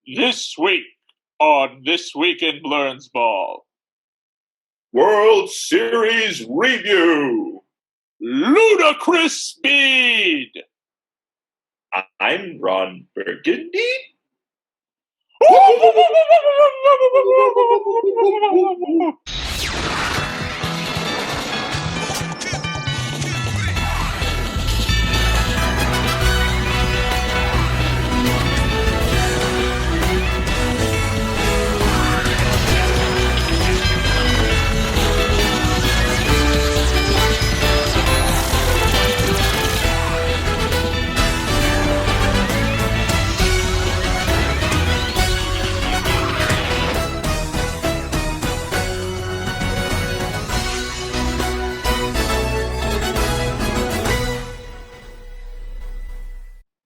This week on This Week in Blernsball, World Series Review. Ludicrous Speed. I'm Ron Burgundy.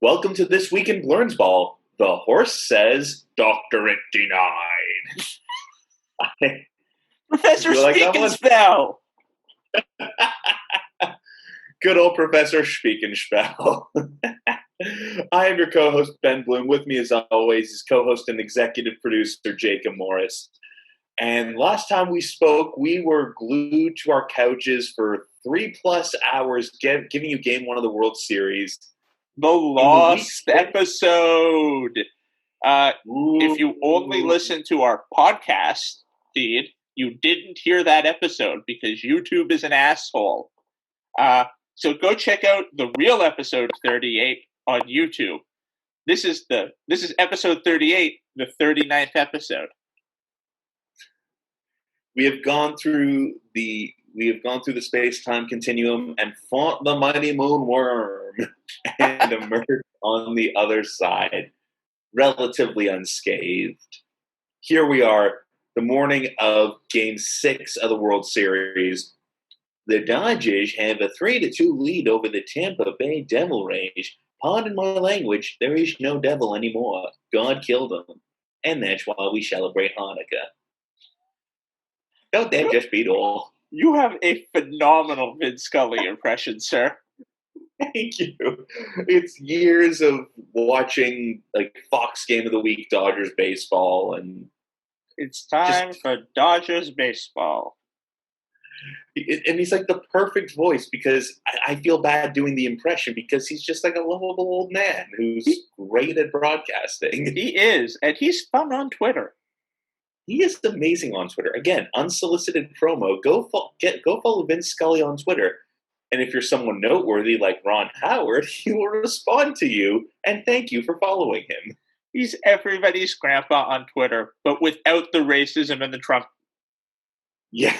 Welcome to This Week in Blernsball. The horse says Doctorate denied. Professor like Speakenspell. Good old Professor Speakenspell. I am your co-host, Ben Bloom. With me, as always, is co-host and executive producer, Jacob Morris. And last time we spoke, we were glued to our couches for 3+ hours, giving you Game 1 of the World Series. The lost episode. If you only listen to our podcast feed, you didn't hear that episode because YouTube is an asshole. So go check out the real episode 38 on YouTube. This is episode 38, the 39th episode. We have gone through the space-time continuum and fought the mighty moon worm and emerged on the other side, relatively unscathed. Here we are, the morning of Game 6 of the World Series. The Dodgers have a 3-2 lead over the Tampa Bay Devil Rays. Pardon my language, there is no devil anymore. God killed them. And that's why we celebrate Hanukkah. Don't that just beat all? You have a phenomenal Vin Scully impression, sir. Thank you. It's years of watching Fox Game of the Week, Dodgers baseball, and it's time for Dodgers baseball. And he's like the perfect voice because I feel bad doing the impression because he's just like a lovable old man who's great at broadcasting. He is, and he's fun on Twitter. He is amazing on Twitter. Again, unsolicited promo. Go follow Vince Scully on Twitter. And if you're someone noteworthy like Ron Howard, he will respond to you and thank you for following him. He's everybody's grandpa on Twitter, but without the racism and the Trump. Yeah.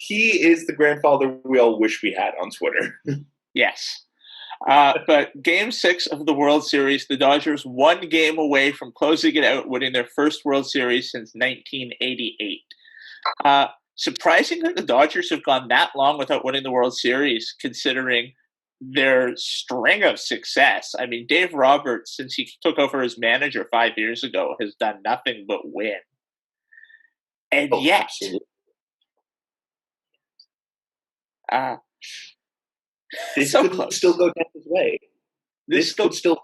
He is the grandfather we all wish we had on Twitter. Yes. But Game 6 of the World Series, the Dodgers 1 game away from closing it out, winning their first World Series since 1988. Surprising that the Dodgers have gone that long without winning the World Series, considering their string of success. I mean, Dave Roberts, since he took over as manager 5 years ago, has done nothing but win. And yet... Absolutely. This so could close. Still go Tampa's way. This could still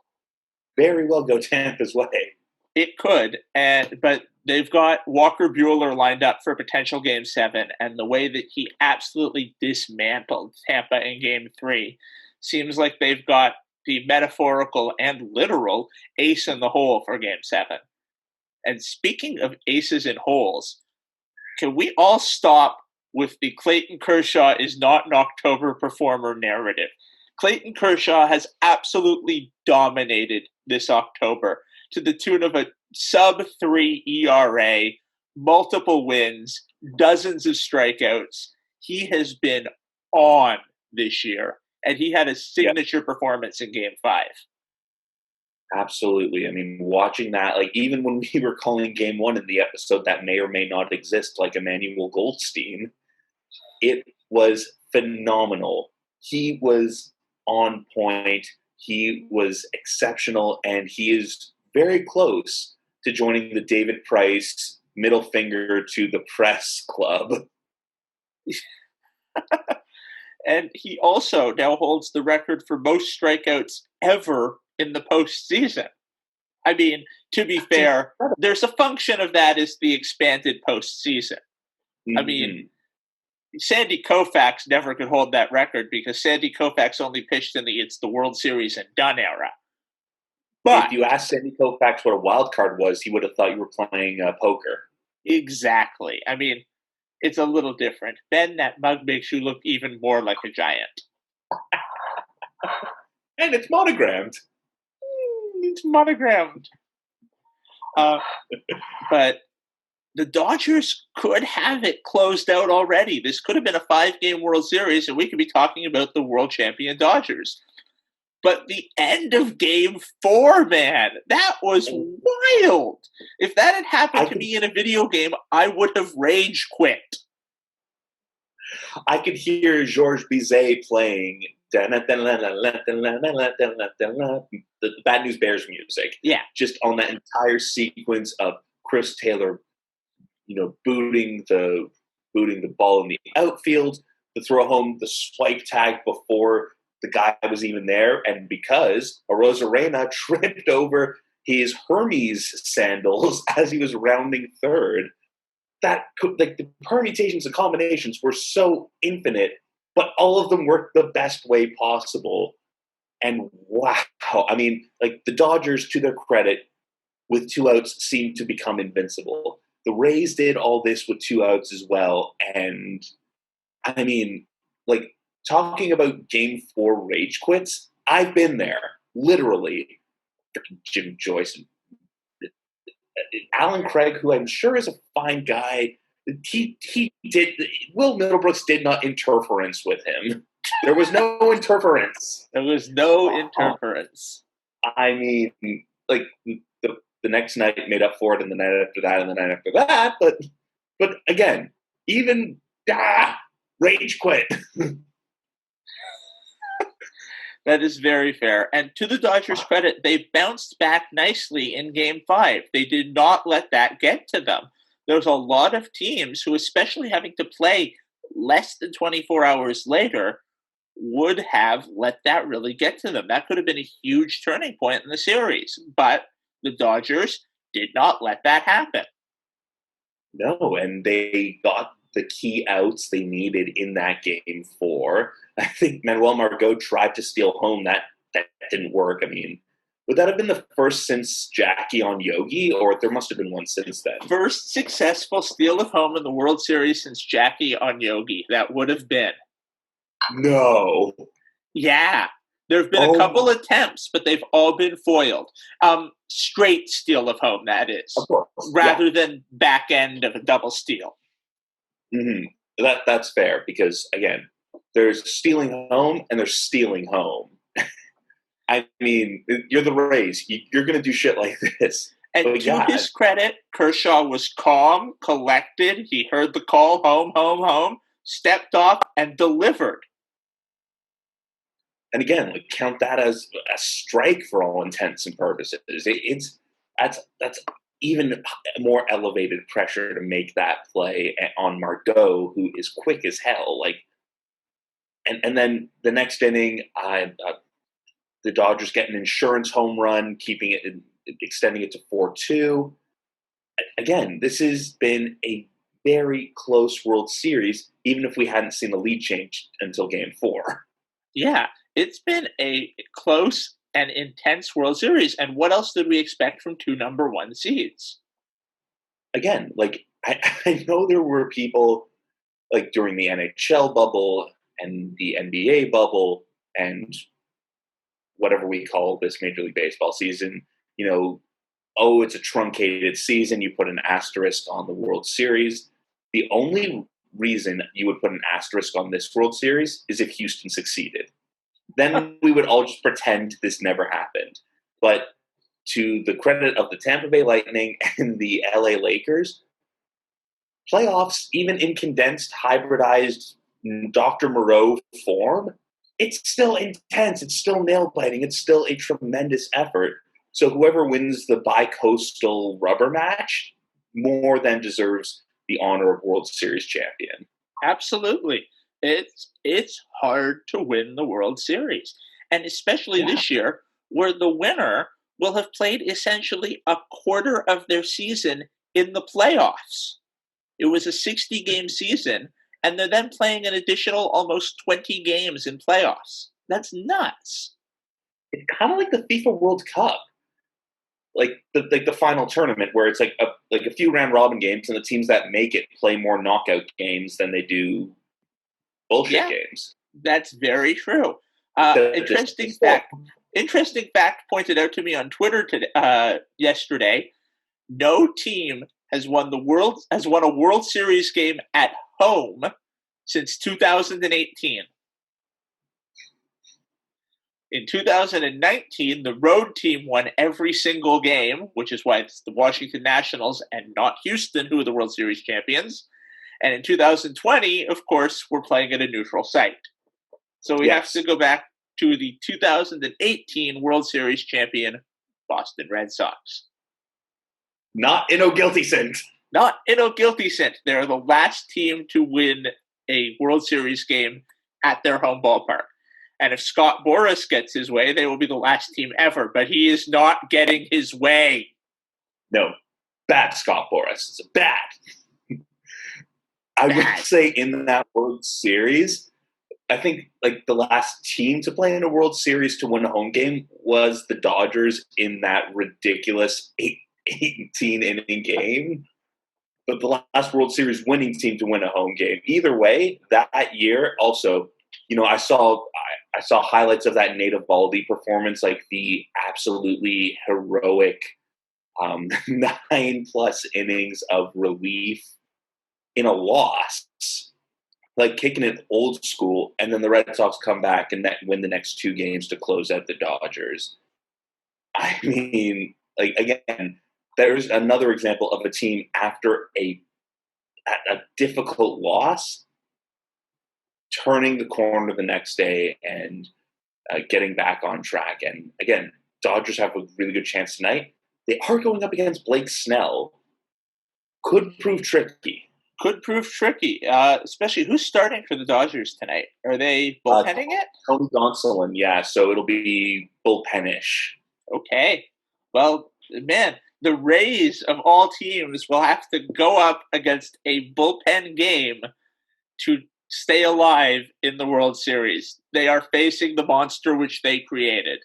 very well go Tampa's way. It could, but they've got Walker Buehler lined up for a potential Game 7, and the way that he absolutely dismantled Tampa in Game 3 seems like they've got the metaphorical and literal ace in the hole for Game 7. And speaking of aces in holes, can we all stop with the Clayton Kershaw is not an October performer narrative? Clayton Kershaw has absolutely dominated this October to the tune of a sub-3 ERA, multiple wins, dozens of strikeouts. He has been on this year, and he had a signature performance in Game 5. Absolutely. I mean, watching that, even when we were calling Game 1 in the episode that may or may not exist, like Emmanuel Goldstein, it was phenomenal. He was on point. He was exceptional, and he is very close to joining the David Price middle finger to the press club. And he also now holds the record for most strikeouts ever in the postseason. I mean, to be fair, there's a function of that is the expanded postseason. I mean, Sandy Koufax never could hold that record because Sandy Koufax only pitched in the World Series and done era. But if you asked Sandy Koufax what a wild card was, he would have thought you were playing poker. Exactly. I mean, it's a little different. Ben, that mug makes you look even more like a giant. And it's monogrammed. It's monogrammed. But the Dodgers could have it closed out already. This could have been a 5-game World Series, and we could be talking about the world champion Dodgers. But the end of Game 4, man, that was wild. If that had happened to me in a video game, I would have rage quit. I could hear Georges Bizet playing the Bad News Bears music. Yeah. Just on that entire sequence of Chris Taylor, booting the ball in the outfield, to throw home the swipe tag before the guy was even there, and because Arozarena tripped over his Hermes sandals as he was rounding third, the permutations and combinations were so infinite, but all of them worked the best way possible. And wow, I mean, the Dodgers, to their credit, with 2 outs, seemed to become invincible. The Rays did all this with 2 outs as well, and I mean, talking about Game 4 rage quits, I've been there, literally. Jim Joyce and Alan Craig, who I'm sure is a fine guy, Will Middlebrooks did not interference with him. There was no interference. There was no interference. I mean, the next night made up for it, and the night after that, and the night after that, but again, even rage quit. That is very fair. And to the Dodgers' credit, they bounced back nicely in Game 5. They did not let that get to them. There's a lot of teams who, especially having to play less than 24 hours later, would have let that really get to them. That could have been a huge turning point in the series. But the Dodgers did not let that happen. No, and they got the key outs they needed in that Game 4. I think Manuel Margot tried to steal home. That didn't work. I mean, would that have been the first since Jackie on Yogi, or there must have been one since then? First successful steal of home in the World Series since Jackie on Yogi. That would have been. No. Yeah. There have been a couple attempts, but they've all been foiled. Straight steal of home, that is. Of course. Rather than back end of a double steal. Mm-hmm. That's fair, because, again, there's stealing home and there's stealing home. I mean, you're the Rays. You're going to do shit like this. And to his credit, Kershaw was calm, collected. He heard the call, home, home, home, stepped off, and delivered. And again, count that as a strike for all intents and purposes. That's even more elevated pressure to make that play on Margot, who is quick as hell. And then the next inning, the Dodgers get an insurance home run, extending it to 4-2. Again, this has been a very close World Series, even if we hadn't seen the lead change until Game 4. Yeah, it's been a close and intense World Series. And what else did we expect from 2 number 1 seeds? Again, I know there were people during the NHL bubble and the NBA bubble and whatever we call this Major League Baseball season, it's a truncated season. You put an asterisk on the World Series. The only reason you would put an asterisk on this World Series is if Houston succeeded. Then we would all just pretend this never happened. But to the credit of the Tampa Bay Lightning and the LA Lakers, playoffs, even in condensed, hybridized Dr. Moreau form, it's still intense. It's still nail-biting. It's still a tremendous effort. So whoever wins the bi-coastal rubber match more than deserves the honor of World Series champion. Absolutely. It's hard to win the World Series. And especially this year, where the winner will have played essentially a quarter of their season in the playoffs. It was a 60-game season, and they're then playing an additional almost 20 games in playoffs. That's nuts. It's kind of like the FIFA World Cup, like the final tournament where it's like a few round robin games, and the teams that make it play more knockout games than they do bullshit games. That's very true. Interesting fact pointed out to me on Twitter yesterday. No team has won a World Series game at home since 2018. In 2019, the road team won every single game, which is why it's the Washington Nationals and not Houston who are the World Series champions. And in 2020, of course, we're playing at a neutral site. So we have to go back to the 2018 World Series champion Boston Red Sox. Not in O'Giltycent. Not in O'Giltycent. They're the last team to win a World Series game at their home ballpark. And if Scott Boras gets his way, they will be the last team ever. But he is not getting his way. No. Bad Scott Boras. It's bad. I would say in that World Series, I think like the last team to play in a World Series to win a home game was the Dodgers in that ridiculous 18-inning game. But the last World Series winning team to win a home game. Either way, that year also, I saw highlights of that Nate Eovaldi performance, like the absolutely heroic 9+ innings of relief in a loss, like kicking it old school, and then the Red Sox come back and win the next 2 games to close out the Dodgers. I mean, like, again, there's another example of a team after a difficult loss turning the corner the next day and getting back on track. And again, Dodgers have a really good chance tonight. They are going up against Blake Snell. Could prove tricky. Especially who's starting for the Dodgers tonight? Are they bullpenning it? Tony Gonsolin, yeah. So it'll be bullpenish. Okay. Well, man, the Rays of all teams will have to go up against a bullpen game to stay alive in the World Series. They are facing the monster which they created.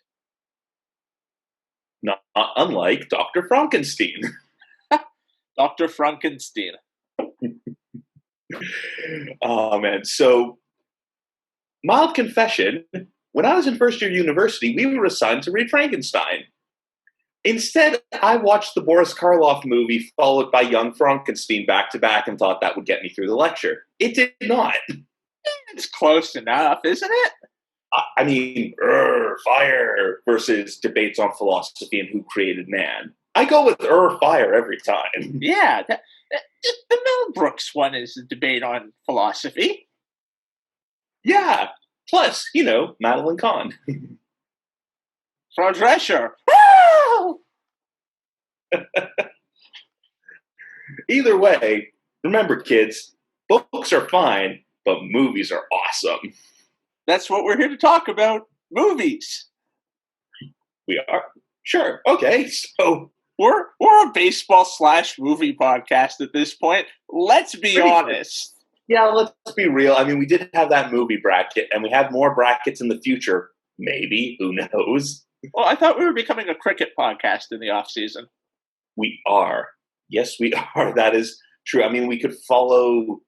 Not unlike Dr. Frankenstein. Dr. Frankenstein. Oh, man. So, mild confession, when I was in first year university, we were assigned to read Frankenstein. Instead, I watched the Boris Karloff movie followed by Young Frankenstein back-to-back and thought that would get me through the lecture. It did not. It's close enough, isn't it? I mean, fire versus debates on philosophy and who created man. I go with fire every time. Yeah, the Mel Brooks one is a debate on philosophy. Yeah. Plus, Madeline Kahn. Frau Drescher. Either way, remember, kids, books are fine, but movies are awesome. That's what we're here to talk about. Movies. We are? Sure. Okay. So we're a baseball / movie podcast at this point. Let's be honest. Yeah, let's be real. I mean, we did have that movie bracket, and we have more brackets in the future. Maybe. Who knows? Well, I thought we were becoming a cricket podcast in the off season. We are. Yes, we are. That is true. I mean, we could follow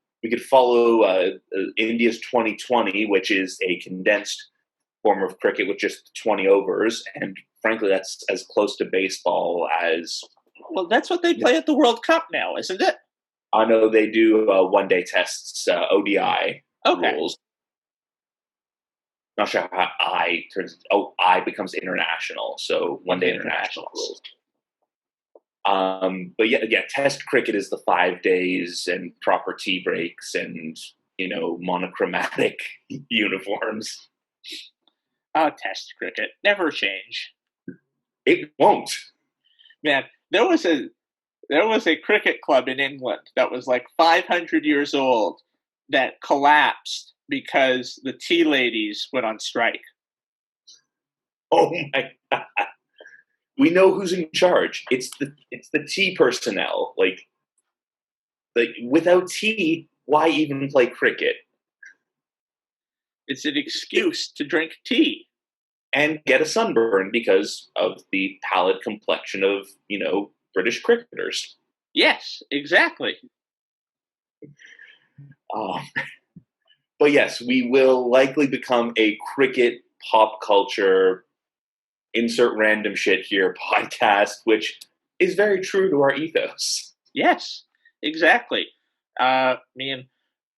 India's 2020, which is a condensed form of cricket with just 20 overs, and frankly, that's as close to baseball as. Well, that's what they play at the World Cup now, isn't it? I know they do one-day tests, ODI rules. Not sure how I becomes international, so one-day international rules. But yeah, test cricket is the 5 days and proper tea breaks and, monochromatic uniforms. Oh, test cricket. Never change. It won't. Man, there was a cricket club in England that was like 500 years old that collapsed because the tea ladies went on strike. Oh my God. We know who's in charge. It's the T personnel. Like without T, why even play cricket? It's an excuse to drink tea. And get a sunburn because of the pallid complexion of, British cricketers. Yes, exactly. Um, but yes, we will likely become a cricket pop culture insert random shit here podcast, which is very true to our ethos. Yes, exactly. I mean,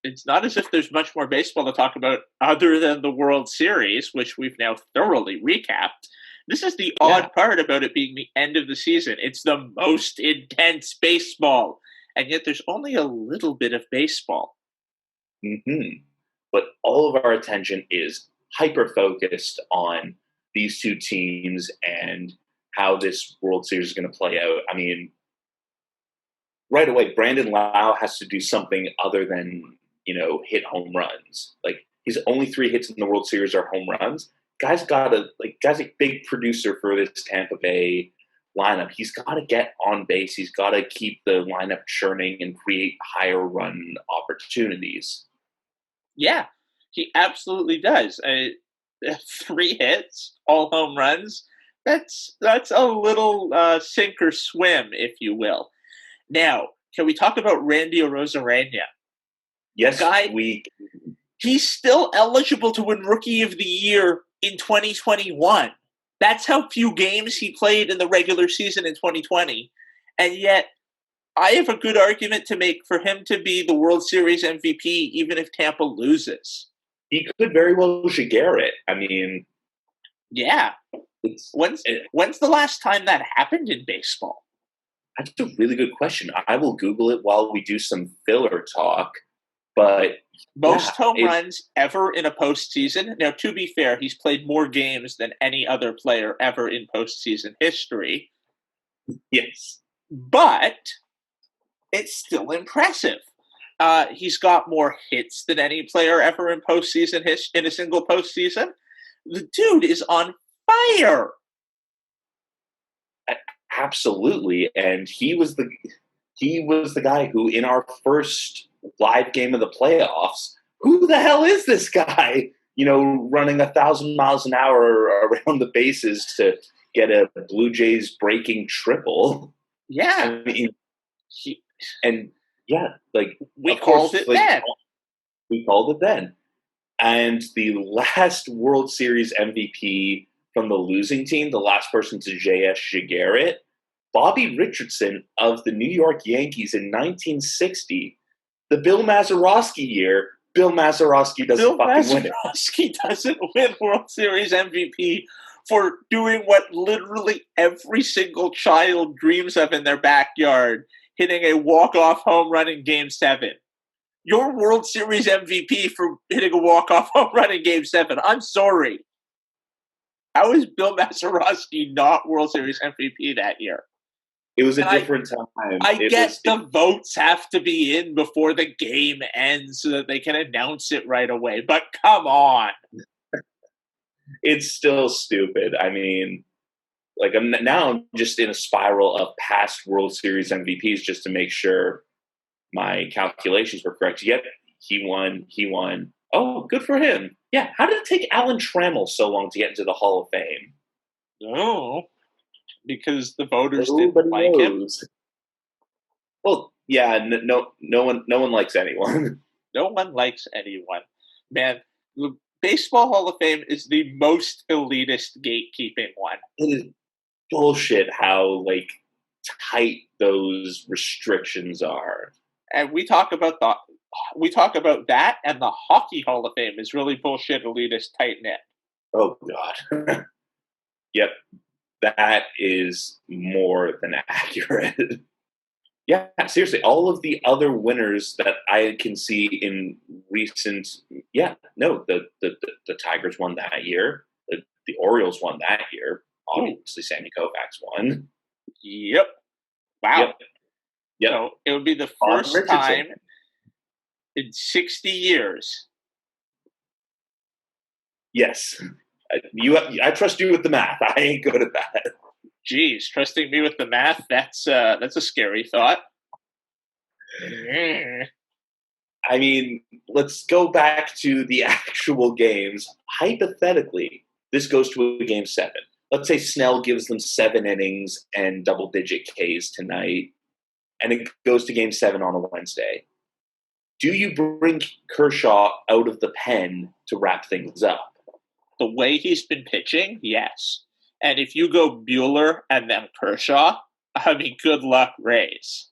it's not as if there's much more baseball to talk about other than the World Series, which we've now thoroughly recapped. This is the odd part about it being the end of the season. It's the most intense baseball, and yet there's only a little bit of baseball. Mm-hmm. But all of our attention is hyper focused on these two teams and how this World Series is going to play out. I mean, right away, Brandon Lau has to do something other than, hit home runs. Like, his only 3 hits in the World Series are home runs. Guy's a big producer for this Tampa Bay lineup. He's got to get on base. He's got to keep the lineup churning and create higher run opportunities. Yeah, he absolutely does. 3 hits, all home runs. That's a little sink or swim, if you will. Now, can we talk about Randy Arozarena? Yes, he's still eligible to win Rookie of the Year in 2021. That's how few games he played in the regular season in 2020. And yet, I have a good argument to make for him to be the World Series MVP, even if Tampa loses. He could very well Shigeru it. I mean, yeah. When's the last time that happened in baseball? That's a really good question. I will Google it while we do some filler talk. But most home runs ever in a postseason. Now, to be fair, he's played more games than any other player ever in postseason history. Yes. But it's still impressive. He's got more hits than any player ever in postseason in a single postseason. The dude is on fire. Absolutely, and he was the guy who, in our first live game of the playoffs, who the hell is this guy? Running 1,000 miles an hour around the bases to get a Blue Jays breaking triple. Yeah, I mean, we called it then. We called it then, and the last World Series MVP from the losing team, the last person to J.S. Shigeru it, Bobby Richardson of the New York Yankees in 1960, the Bill Mazeroski year. Bill Mazeroski doesn't win World Series MVP for doing what literally every single child dreams of in their backyard, hitting a walk-off home run in Game 7. Your World Series MVP for hitting a walk-off home run in Game 7. I'm sorry. How is Bill Mazeroski not World Series MVP that year? It was a different time. I guess the votes have to be in before the game ends so that they can announce it right away. But come on. It's still stupid. I mean, I'm just in a spiral of past World Series MVPs just to make sure my calculations were correct. Yet he won. Oh, good for him. Yeah, how did it take Alan Trammell so long to get into the Hall of Fame? No, because the voters didn't like him. Well, yeah, no one likes anyone. No one likes anyone. Man, the Baseball Hall of Fame is the most elitist gatekeeping one. It is bullshit how tight those restrictions are. And we talk about that, and the Hockey Hall of Fame is really bullshit, elitist, tight knit. Oh God. Yep, that is more than accurate. Yeah, seriously, all of the other winners that I can see in recent, the Tigers won that year, the Orioles won that year. Obviously, Sammy Koufax won. Yep. Wow. Yep. So it would be the first time in 60 years. Yes. I trust you with the math. I ain't good at that. Geez, trusting me with the math, that's a scary thought. Mm. I mean, let's go back to the actual games. Hypothetically, this goes to a game 7. Let's say Snell gives them 7 innings and double-digit Ks tonight, and it goes to game 7 on a Wednesday. Do you bring Kershaw out of the pen to wrap things up? The way he's been pitching, yes. And if you go Buehler and then Kershaw, I mean, good luck, Rays.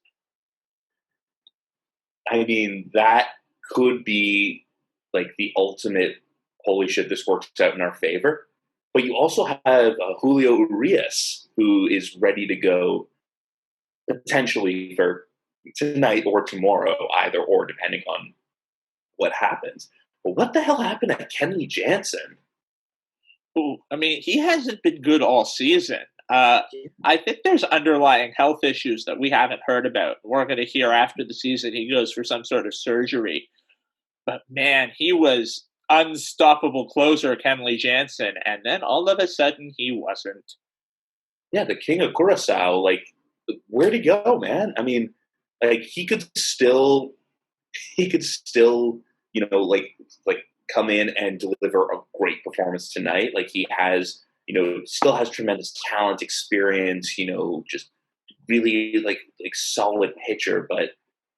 I mean, that could be like the ultimate, holy shit, this works out in our favor. But you also have Julio Urias, who is ready to go potentially for tonight or tomorrow, either or, depending on what happens. But what the hell happened to Kenley Jansen? Ooh, I mean, he hasn't been good all season. I think there's underlying health issues that we haven't heard about. We're going to hear after the season he goes for some sort of surgery. But man, he was unstoppable closer, Kenley Jansen, and then all of a sudden he wasn't. Yeah, the king of Curacao, like, where'd he go, man? I mean, like he could still, like come in and deliver a great performance tonight. Like he has, still has tremendous talent, experience, just really like solid pitcher. But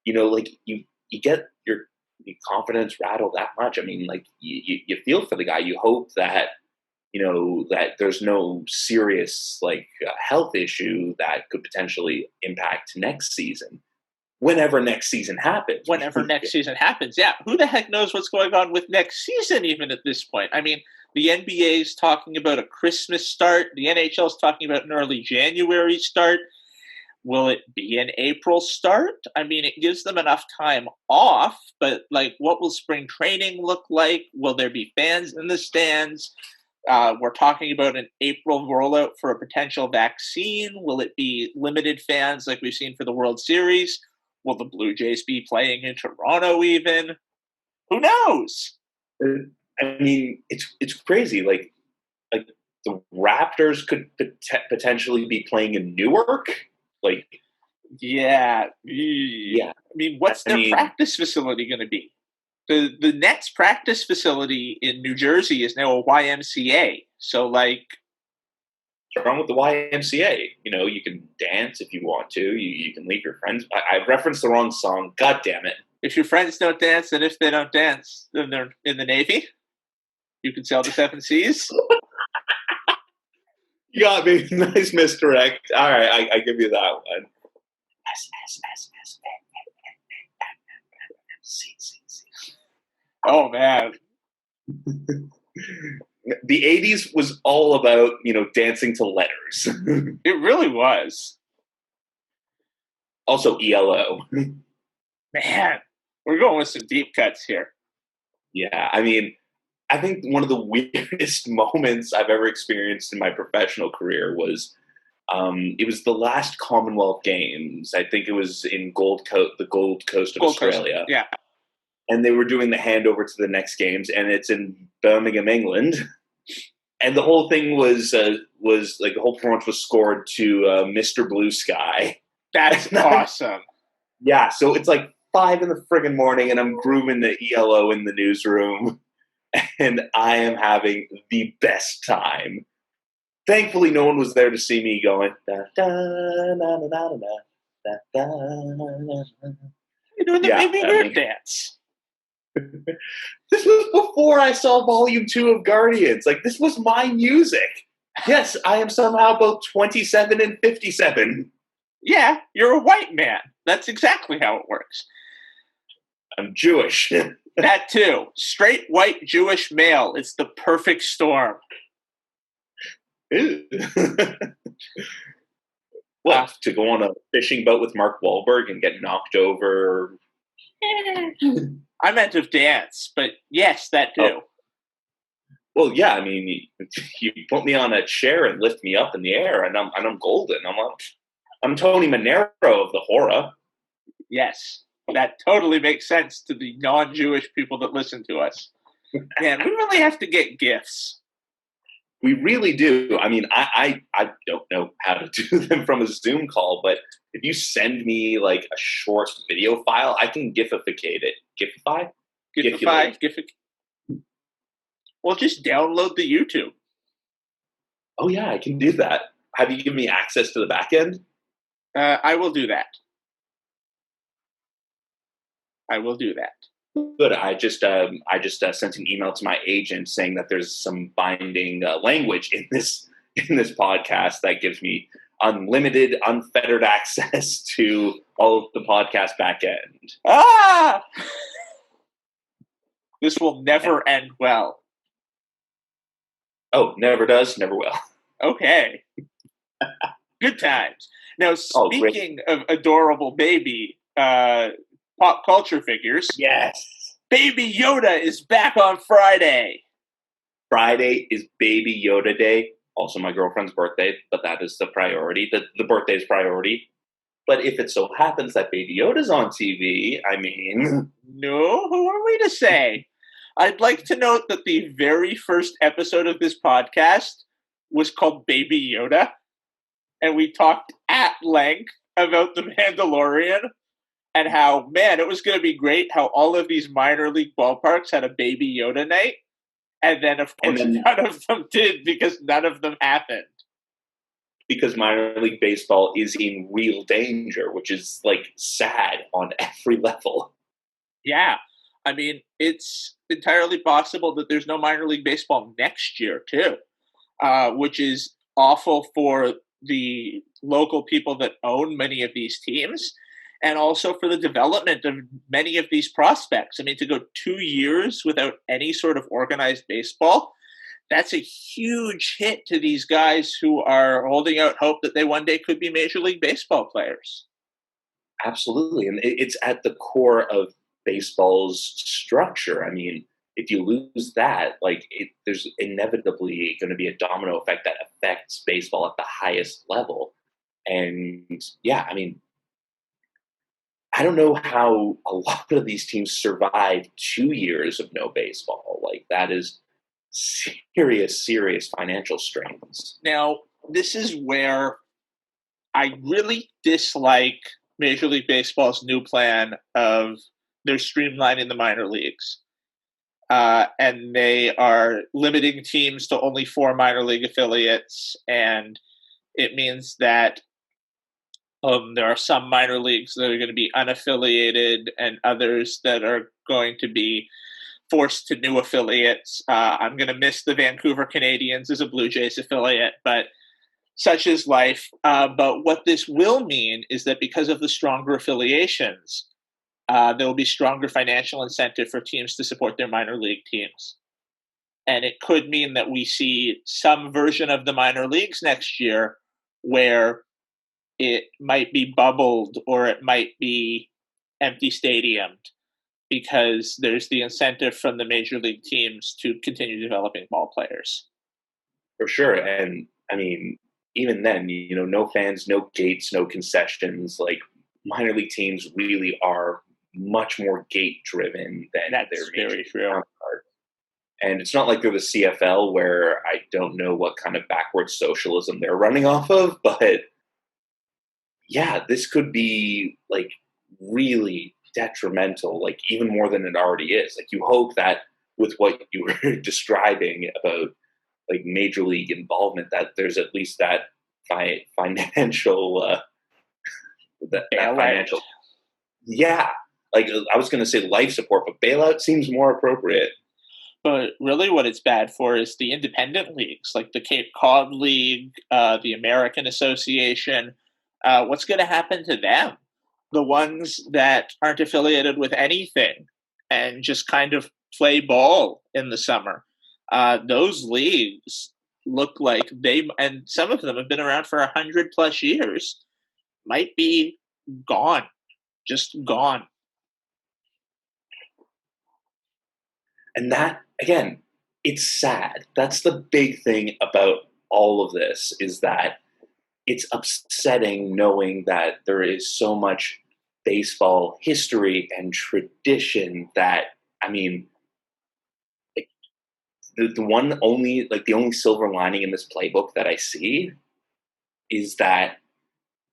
like you get your confidence rattled that much. I mean, like you feel for the guy. You hope that that there's no serious health issue that could potentially impact next season. Whenever next season happens. Yeah. Who the heck knows what's going on with next season even at this point? I mean, the NBA is talking about a Christmas start. The NHL is talking about an early January start. Will it be an April start? I mean, it gives them enough time off, but what will spring training look like? Will there be fans in the stands? We're talking about an April rollout for a potential vaccine. Will it be limited fans like we've seen for the World Series? Will the Blue Jays be playing in Toronto even? Who knows? I mean, it's crazy. Like the Raptors could potentially be playing in Newark. Yeah. I mean, what's their practice facility going to be? The Nets practice facility in New Jersey is now a YMCA. So, what's wrong with the YMCA? You can dance if you want to. You can leave your friends. I referenced the wrong song. God damn it. If your friends don't dance, and if they don't dance, then they're in the Navy. You can sail the 7 seas. You got me. Nice misdirect. All right, I give you that one. Oh, man. The 80s was all about, dancing to letters. It really was. Also ELO. Man, we're going with some deep cuts here. Yeah, I mean, I think one of the weirdest moments I've ever experienced in my professional career was it was the last Commonwealth Games. I think it was in the Gold Coast of Australia. Coast, yeah. And they were doing the handover to the next games, and it's in Birmingham, England. And the whole thing was the whole performance was scored to Mr. Blue Sky. That's awesome. Yeah, so it's 5 in the friggin' morning, and I'm grooving the ELO in the newsroom, and I am having the best time. Thankfully, no one was there to see me going, da, da, da, da, da, da, da, da. You're doing the Baby Bird dance. This was before I saw Volume 2 of Guardians. This was my music. Yes, I am somehow both 27 and 57. Yeah, you're a white man. That's exactly how it works. I'm Jewish. That too. Straight white Jewish male. It's the perfect storm. Well, to go on a fishing boat with Mark Wahlberg and get knocked over. I meant of dance, but yes, that too. Oh. Well, yeah, I mean, you put me on a chair and lift me up in the air, and I'm golden. I'm Tony Manero of the horror. Yes, that totally makes sense to the non-Jewish people that listen to us. Man, we really have to get gifts. We really do. I mean, I don't know how to do them from a Zoom call, but if you send me like a short video file, I can gifificate it. Gifify? Gifify? Well, just download the YouTube. Oh yeah, I can do that. Have you given me access to the back end? I will do that. I will do that. Good. I just sent an email to my agent saying that there's some binding language in this podcast that gives me unlimited, unfettered access to all of the podcast back end. Ah! This will never end well. Oh, never does, never will. Okay. Good times. Now, speaking of adorable baby pop culture figures. Yes. Baby Yoda is back on Friday. Friday is Baby Yoda Day. Also my girlfriend's birthday, but that is the priority. The birthday is priority. But if it so happens that Baby Yoda's on TV, I mean... No, who are we to say? I'd like to note that the very first episode of this podcast was called Baby Yoda, and we talked at length about The Mandalorian and how, man, it was going to be great how all of these minor league ballparks had a Baby Yoda night, and then, of course, none of them did because none of them happened. Because minor league baseball is in real danger, which is, like, sad on every level. Yeah. I mean, it's entirely possible that there's no minor league baseball next year, too, which is awful for the local people that own many of these teams and also for the development of many of these prospects. I mean, to go 2 years without any sort of organized baseball, that's a huge hit to these guys who are holding out hope that they one day could be Major League Baseball players. Absolutely. And it's at the core of baseball's structure. I mean, if you lose that, like, there's inevitably going to be a domino effect that affects baseball at the highest level. And yeah, I mean, I don't know how a lot of these teams survive 2 years of no baseball. Like, that is serious financial strains. Now, this is where I really dislike Major League Baseball's new plan of they're streamlining the minor leagues. And they are limiting teams to only 4 minor league affiliates. And it means that there are some minor leagues that are going to be unaffiliated and others that are going to be forced to new affiliates. I'm going to miss the Vancouver Canadians as a Blue Jays affiliate, but such is life. But what this will mean is that because of the stronger affiliations, there will be stronger financial incentive for teams to support their minor league teams. And it could mean that we see some version of the minor leagues next year where it might be bubbled or it might be empty stadiumed because there's the incentive from the major league teams to continue developing ball players. For sure. And I mean, even then, no fans, no gates, no concessions. Like, minor league teams really are much more gate driven than their major league counterparts. And it's not like they're the CFL where I don't know what kind of backwards socialism they're running off of, but yeah, this could be like really detrimental, like even more than it already is. Like, you hope that with what you were describing about like major league involvement, that there's at least that financial, that financial, yeah. Like, I was going to say life support, but bailout seems more appropriate. But really what it's bad for is the independent leagues, like the Cape Cod League, the American Association. What's going to happen to them? The ones that aren't affiliated with anything and just kind of play ball in the summer. Those leagues look like and some of them have been around for 100+ years, might be gone, just gone. And that, again, it's sad. That's the big thing about all of this, is that it's upsetting knowing that there is so much baseball history and tradition that, I mean, the only silver lining in this playbook that I see is that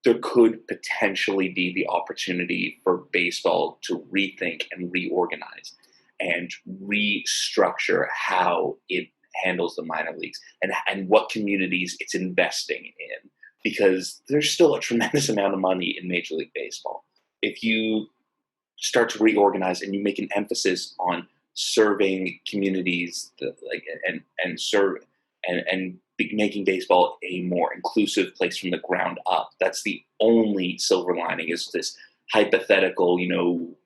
there could potentially be the opportunity for baseball to rethink and reorganize and restructure how it handles the minor leagues and what communities it's investing in, because there's still a tremendous amount of money in Major League Baseball. If you start to reorganize and you make an emphasis on serving communities and making baseball a more inclusive place from the ground up, that's the only silver lining, is this hypothetical,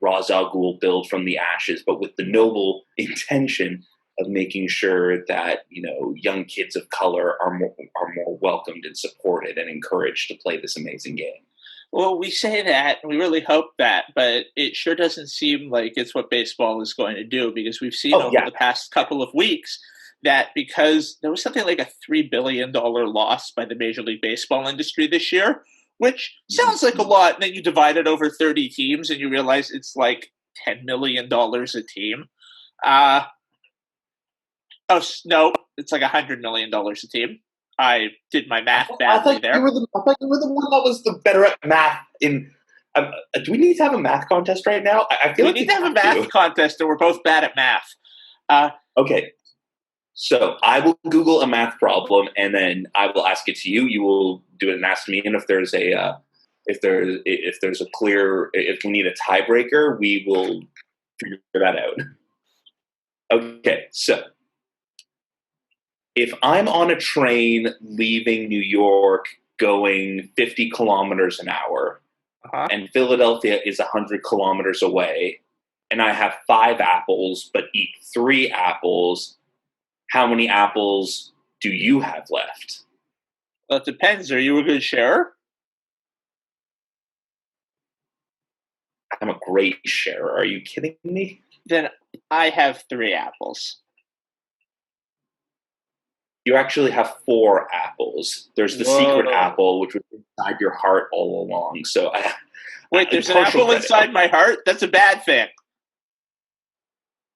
Ra's al Ghul build from the ashes, but with the noble intention of making sure that young kids of color are more welcomed and supported and encouraged to play this amazing game. Well, we say that, and we really hope that, but it sure doesn't seem like it's what baseball is going to do, because we've seen over the past couple of weeks that because there was something like a $3 billion loss by the Major League Baseball industry this year, which sounds like a lot, and then you divide it over 30 teams and you realize it's like $10 million a team. No, it's like $100 million a team. I did my math badly there. I thought you were the one that was the better at math. Do we need to have a math contest right now? I feel we need to have a math contest, and we're both bad at math. Okay, so I will Google a math problem, and then I will ask it to you. You will do it and ask me. And if there's if we need a tiebreaker, we will figure that out. Okay, so if I'm on a train leaving New York going 50 kilometers an hour, and Philadelphia is 100 kilometers away, and I have 5 apples but eat 3 apples, how many apples do you have left? Well, it depends. Are you a good sharer? I'm a great sharer. Are you kidding me? Then I have 3 apples. You actually have 4 apples. There's the secret apple, which was inside your heart all along. So wait, there's an apple inside my heart? That's a bad thing.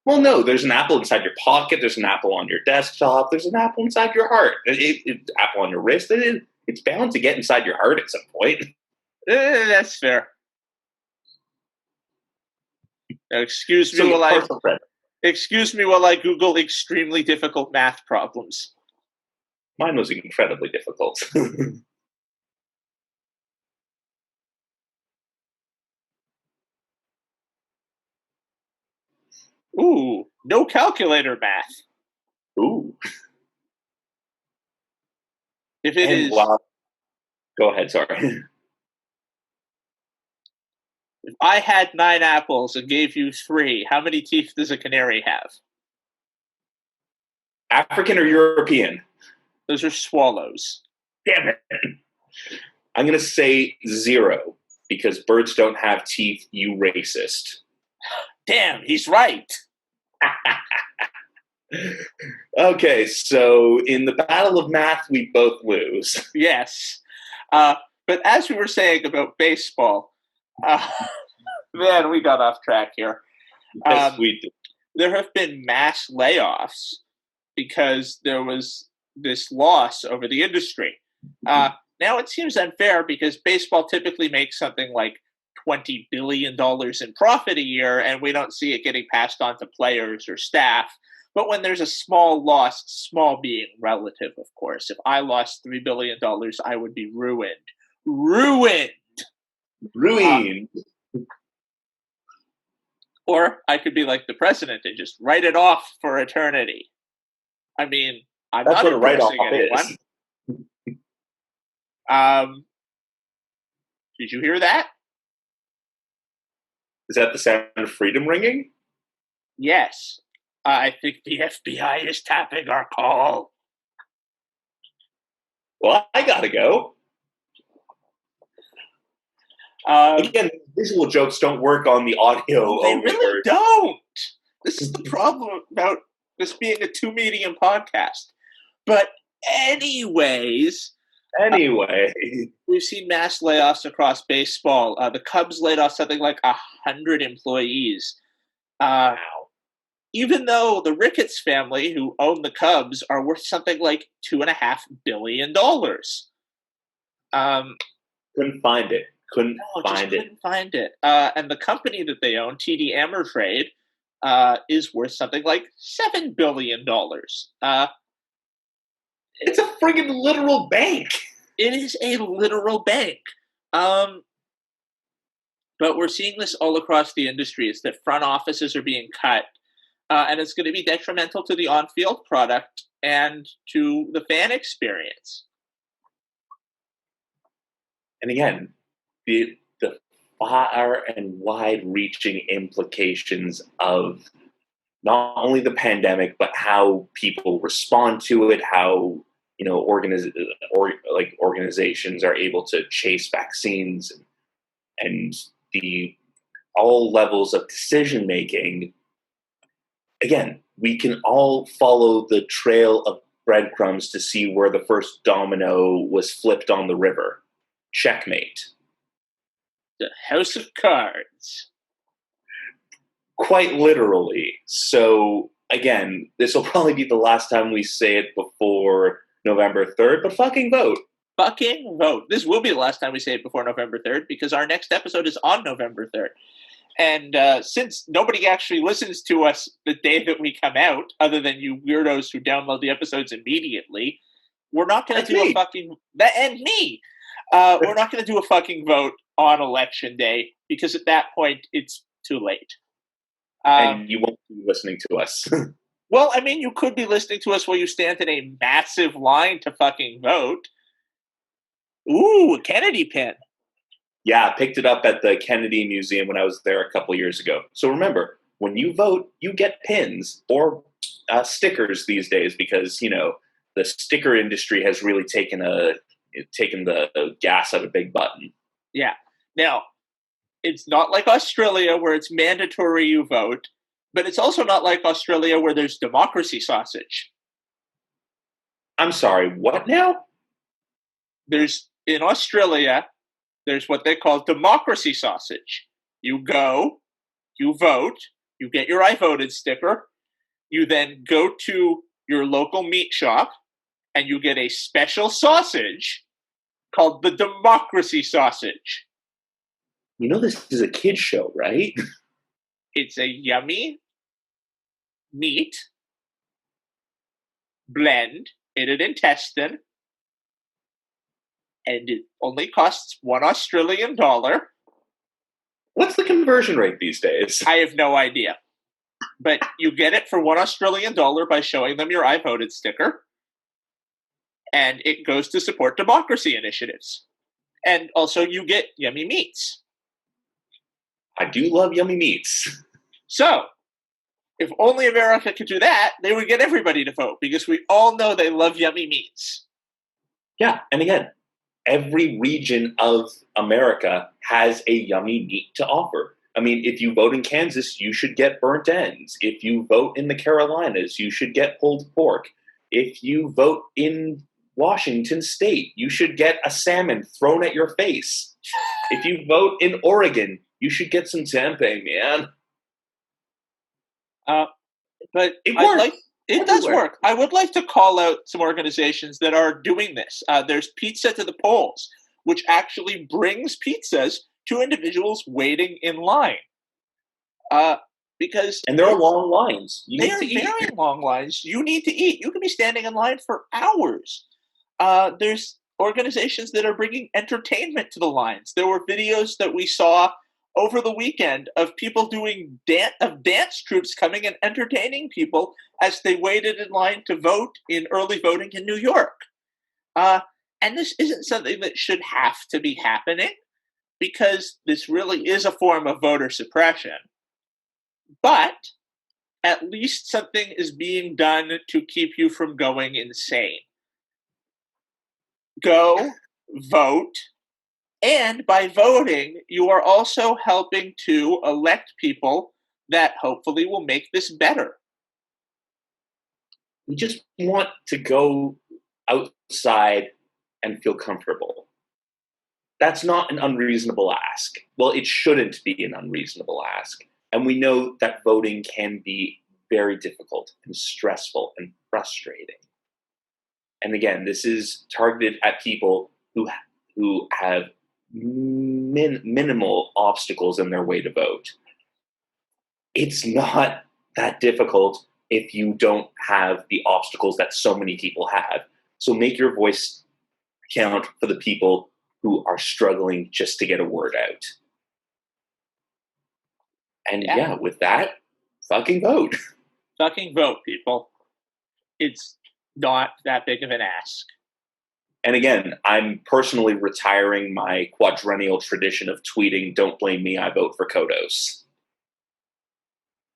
Well, no, there's an apple inside your pocket. There's an apple on your desktop. There's an apple inside your heart. Apple on your wrist. It's bound to get inside your heart at some point. That's fair. Now, excuse me while I Google extremely difficult math problems. Mine was incredibly difficult. Ooh, no calculator math. Ooh. If it is... Go ahead, sorry. If I had 9 apples and gave you 3, how many teeth does a canary have? African or European? Those are swallows. Damn it. I'm going to say 0, because birds don't have teeth, you racist. Damn, he's right. Okay, so in the battle of math, we both lose. Yes. But as we were saying about baseball, man, we got off track here. Yes, we did. There have been mass layoffs because there was this loss over the industry. Now it seems unfair because baseball typically makes something like $20 billion in profit a year, and we don't see it getting passed on to players or staff. But when there's a small loss, small being relative, of course, if I lost $3 billion, I would be ruined. Ruined! Or I could be like the president and just write it off for eternity. I mean, That's not what a write-off anyone. Did you hear that? Is that the sound of freedom ringing? Yes. I think the FBI is tapping our call. Well, I gotta go. Again, visual jokes don't work on the audio. They really don't. This is the problem about this being a 2-medium podcast. But anyways, we've seen mass layoffs across baseball. The Cubs laid off something like 100 employees. Wow. even though the Ricketts family, who own the Cubs, are worth something like $2.5 billion. Couldn't find it. Couldn't No, just find it. couldn't find it. And the company that they own, TD Ameritrade, is worth something like $7 billion. It's a friggin' literal bank. It is a literal bank. But we're seeing this all across the industry. Is that front offices are being cut, and it's going to be detrimental to the on-field product and to the fan experience. And again, the far and wide-reaching implications of not only the pandemic, but how people respond to it, how organizations are able to chase vaccines, and the all levels of decision making. Again, we can all follow the trail of breadcrumbs to see where the first domino was flipped on the river. Checkmate. The House of Cards. Quite literally. So, again, this will probably be the last time we say it before November 3rd, but fucking vote. Fucking vote. This will be the last time we say it before November 3rd, because our next episode is on November 3rd. And since nobody actually listens to us the day that we come out, other than you weirdos who download the episodes immediately, we're not going to do a fucking... And me! We're not going to do a fucking vote on Election Day, because at that point, it's too late. And you won't be listening to us. Well, I mean, you could be listening to us while you stand in a massive line to fucking vote. Ooh, a Kennedy pin. Yeah, I picked it up at the Kennedy Museum when I was there a couple years ago. So remember, when you vote, you get pins or stickers these days, because, the sticker industry has really taken the gas out of Big Button. Yeah. Now, it's not like Australia where it's mandatory you vote, but it's also not like Australia where there's democracy sausage. I'm sorry, what now? In Australia, there's what they call democracy sausage. You go, you vote, you get your I voted sticker, you then go to your local meat shop, and you get a special sausage called the democracy sausage. This is a kid's show, right? It's a yummy meat blend in an intestine, and it only costs $1 Australian. What's the conversion rate these days? I have no idea. But you get it for $1 Australian by showing them your I voted sticker, and it goes to support democracy initiatives. And also you get yummy meats. I do love yummy meats. So, if only America could do that, they would get everybody to vote, because we all know they love yummy meats. Yeah, and again, every region of America has a yummy meat to offer. I mean, if you vote in Kansas, you should get burnt ends. If you vote in the Carolinas, you should get pulled pork. If you vote in Washington State, you should get a salmon thrown at your face. If you vote in Oregon, you should get some tempeh, man. But it works. It does work. I would like to call out some organizations that are doing this. There's Pizza to the Polls, which actually brings pizzas to individuals waiting in line. And there are long lines. They are very long lines. You need to eat. You can be standing in line for hours. There's organizations that are bringing entertainment to the lines. There were videos that we saw over the weekend of people doing dance troupes coming and entertaining people as they waited in line to vote in early voting in New York. And this isn't something that should have to be happening, because this really is a form of voter suppression. But at least something is being done to keep you from going insane. Go, vote, and by voting, you are also helping to elect people that hopefully will make this better. We just want to go outside and feel comfortable. That's not an unreasonable ask. Well, it shouldn't be an unreasonable ask. And we know that voting can be very difficult and stressful and frustrating. And again, this is targeted at people who have minimal obstacles in their way to vote. It's not that difficult if you don't have the obstacles that so many people have. So make your voice count for the people who are struggling just to get a word out. And yeah, with that, fucking vote. Fucking vote, people. It's not that big of an ask. And again, I'm personally retiring my quadrennial tradition of tweeting, "Don't blame me, I vote for Kodos."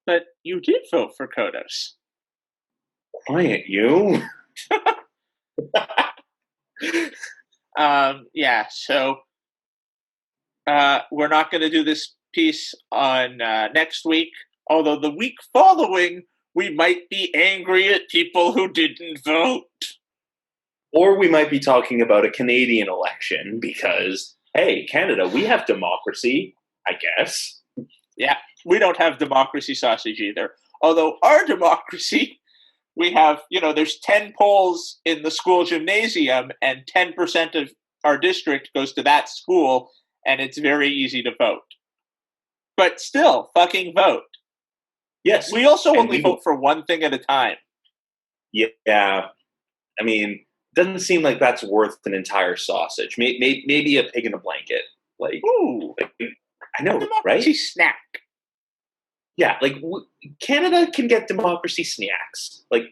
But you did vote for Kodos. Quiet, you. So we're not going to do this piece on next week, although the week following, we might be angry at people who didn't vote. Or we might be talking about a Canadian election because, hey, Canada, we have democracy, I guess. Yeah, we don't have democracy sausage either. Although our democracy, we have, there's 10 polls in the school gymnasium and 10% of our district goes to that school, and it's very easy to vote. But still, fucking vote. Yes. We also only vote for one thing at a time. Yeah. I mean, doesn't seem like that's worth an entire sausage. Maybe a pig in a blanket. Ooh. I know, democracy right? Snack. Yeah, Canada can get democracy snacks. Like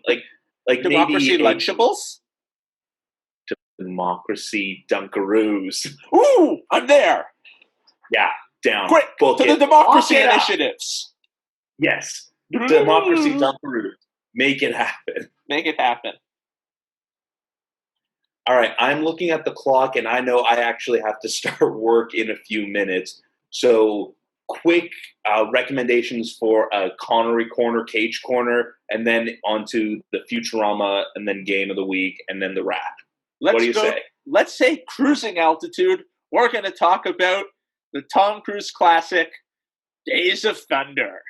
democracy maybe Lunchables? Democracy Dunkaroos. Ooh, I'm there. Yeah, down. Quick, to the democracy initiatives. Yes, Democracy Dunkaroos. Make it happen. Make it happen. All right, I'm looking at the clock, and I know I actually have to start work in a few minutes. So, quick recommendations for a Connery Corner, Cage Corner, and then onto the Futurama, and then Game of the Week, and then the wrap. What do you say? Let's say cruising altitude. We're going to talk about the Tom Cruise classic, Days of Thunder.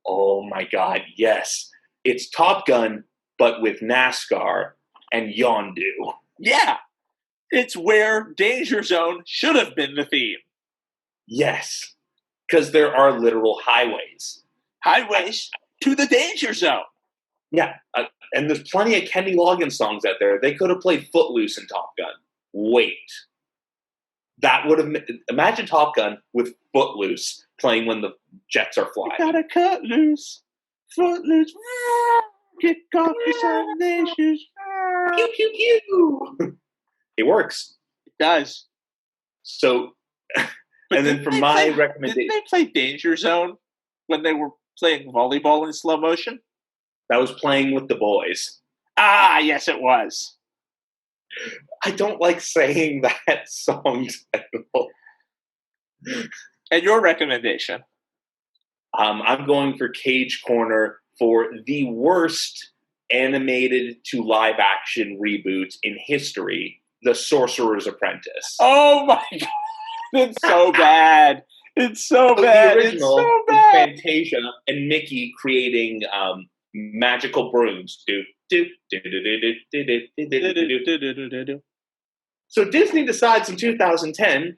Oh my God, yes. It's Top Gun, but with NASCAR and Yondu. Yeah. It's where Danger Zone should have been the theme. Yes. Because there are literal highways. Highways to the Danger Zone. Yeah. And there's plenty of Kenny Loggins songs out there. They could have played Footloose in Top Gun. Wait. That would have... Imagine Top Gun with Footloose playing when the jets are flying. You gotta cut loose. Footloose. Kick off your Sunday shoes. Pew, pew, pew. It works. It does. So... and then for my recommendation... Didn't they play Danger Zone when they were playing volleyball in slow motion? That was Playing with the Boys. Ah, yes, it was. I don't like saying that song title. And your recommendation? I'm going for Cage Corner for the worst animated to live action reboot in history, The Sorcerer's Apprentice. Oh my God. It's so bad. It's so bad. The original it's so bad. Fantasia and Mickey creating magical brooms. So Disney decides in 2010,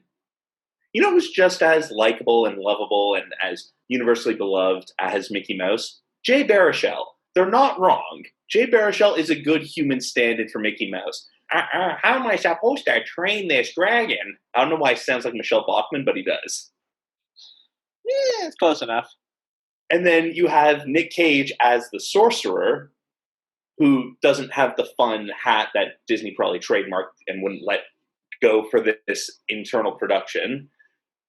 who's just as likable and lovable and as universally beloved as Mickey Mouse? Jay Baruchel. They're not wrong. Jay Baruchel is a good human stand-in for Mickey Mouse. How am I supposed to train this dragon? I don't know why he sounds like Michelle Bachmann, but he does. Yeah, it's close enough. And then you have Nick Cage as the sorcerer, who doesn't have the fun hat that Disney probably trademarked and wouldn't let go for this internal production.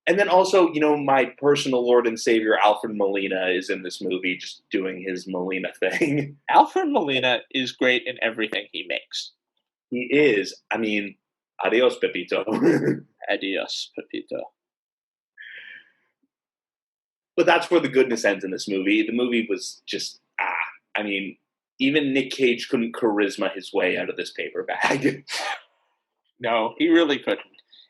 And then also, my personal Lord and Savior, Alfred Molina, is in this movie just doing his Molina thing. Alfred Molina is great in everything he makes. He is. I mean, adios, Pepito. Adios, Pepito. But that's where the goodness ends in this movie. The movie was just, even Nick Cage couldn't charisma his way out of this paper bag. No, he really couldn't.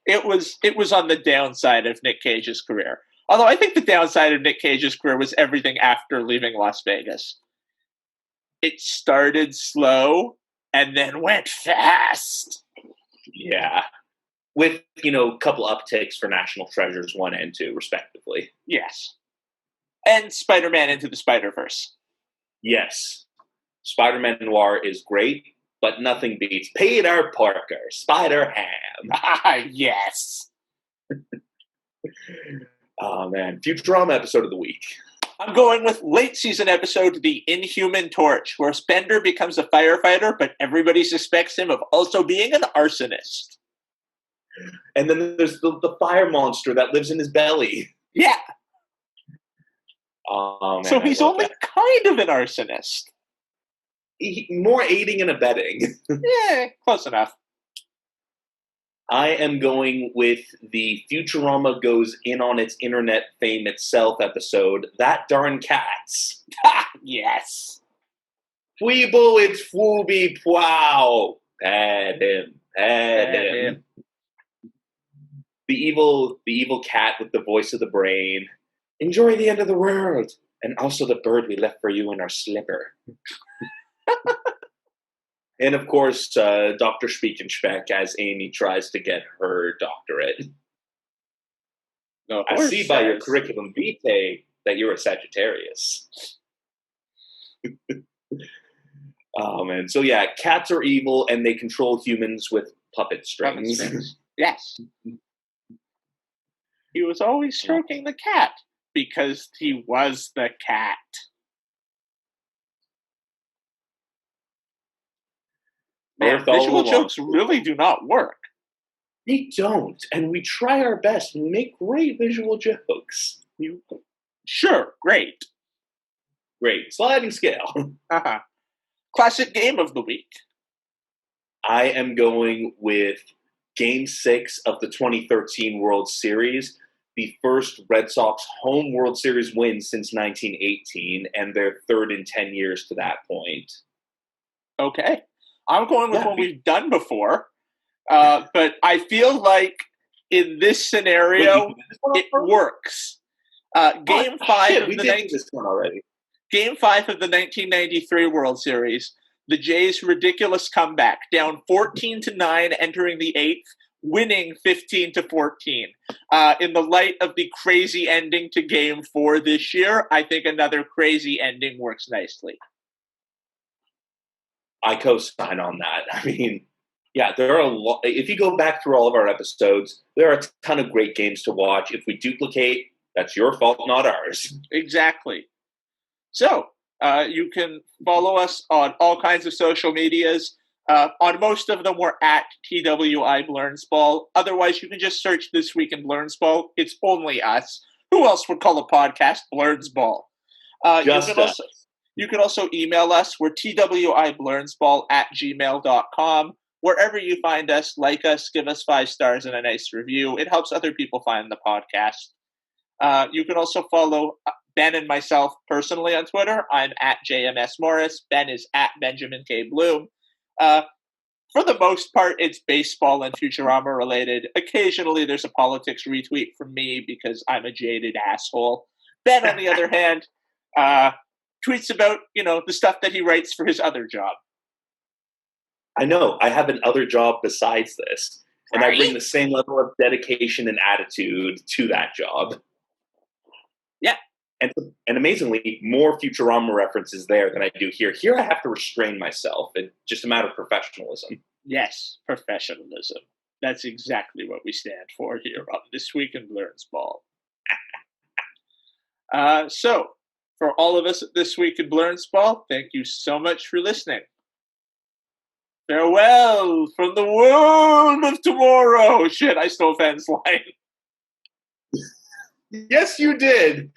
It was on the downside of Nick Cage's career. Although I think the downside of Nick Cage's career was everything after leaving Las Vegas. It started slow and then went fast. Yeah. With, a couple uptakes for National Treasures 1 and 2, respectively. Yes. And Spider-Man Into the Spider-Verse. Yes. Spider-Man Noir is great, but nothing beats Peter Parker, Spider-Ham. Ah, yes. Oh, man. Futurama episode of the week. I'm going with late season episode, The Inhuman Torch, where Spender becomes a firefighter, but everybody suspects him of also being an arsonist. And then there's the fire monster that lives in his belly. Yeah. Oh, man, so he's only kind of an arsonist. More aiding and abetting. Yeah, close enough. I am going with the Futurama goes in on its internet fame itself episode, That Darn Katz. Yes. Weeble, it's Fwooby Pwow. Pad him. The evil cat with the voice of the brain. Enjoy the end of the world. And also the bird we left for you in our slipper. And of course, Dr. Spiekenspeck as Amy tries to get her doctorate. No, I see by your curriculum vitae that you're a Sagittarius. Oh, man. So, yeah, cats are evil and they control humans with puppet strings. Yes. He was always stroking the cat because he was the cat. Man, visual jokes really do not work. They don't, and we try our best and we make great visual jokes. Sure, great. Great. Sliding scale. Uh-huh. Classic game of the week. I am going with Game 6 of the 2013 World Series, the first Red Sox home World Series win since 1918, and their third in 10 years to that point. Okay. I'm going with what we've done before, but I feel like in this scenario, it works. Game 5 of the 1993 World Series, the Jays' ridiculous comeback, down 14-9, entering the 8th, winning 15-14. In the light of the crazy ending to Game 4 this year, I think another crazy ending works nicely. I co-sign on that. I mean, yeah, there are a lot. If you go back through all of our episodes, there are a ton of great games to watch. If we duplicate, that's your fault, not ours. Exactly. So, you can follow us on all kinds of social medias. On most of them, we're at TWI Blernsball. Otherwise, you can just search This Week in Blernsball. It's only us. Who else would call a podcast Blernsball? You can also email us. We're twiblernsball@gmail.com. Wherever you find us, like us, give us 5 stars and a nice review. It helps other people find the podcast. You can also follow Ben and myself personally on Twitter. I'm at JMS Morris. Ben is at Benjamin K. Bloom. For the most part, it's baseball and Futurama related. Occasionally, there's a politics retweet from me because I'm a jaded asshole. Ben, on the other hand, tweets about, the stuff that he writes for his other job. I know. I have an other job besides this. And I bring the same level of dedication and attitude to that job. Yeah. And amazingly, more Futurama references there than I do here. Here I have to restrain myself. It's just a matter of professionalism. Yes, professionalism. That's exactly what we stand for here on This Week in Blernsball. So, for all of us at This Week in Blernsball, thank you so much for listening. Farewell from the world of tomorrow. Shit, I stole Ben's line. Yes, you did.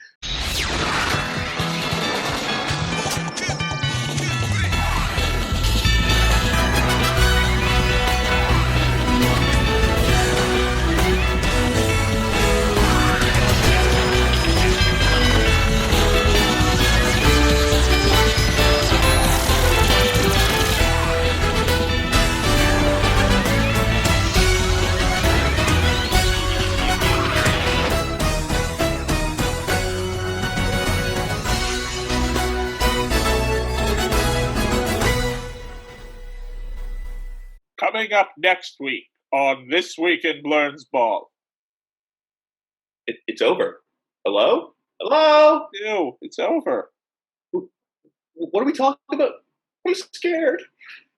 Coming up next week on This Week in Blernsball. It's over. Hello? Hello? Ew, it's over. What are we talking about? I'm scared.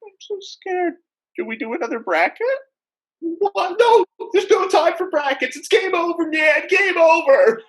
I'm so scared. Do we do another bracket? What? No, there's no time for brackets. It's game over, man. Game over.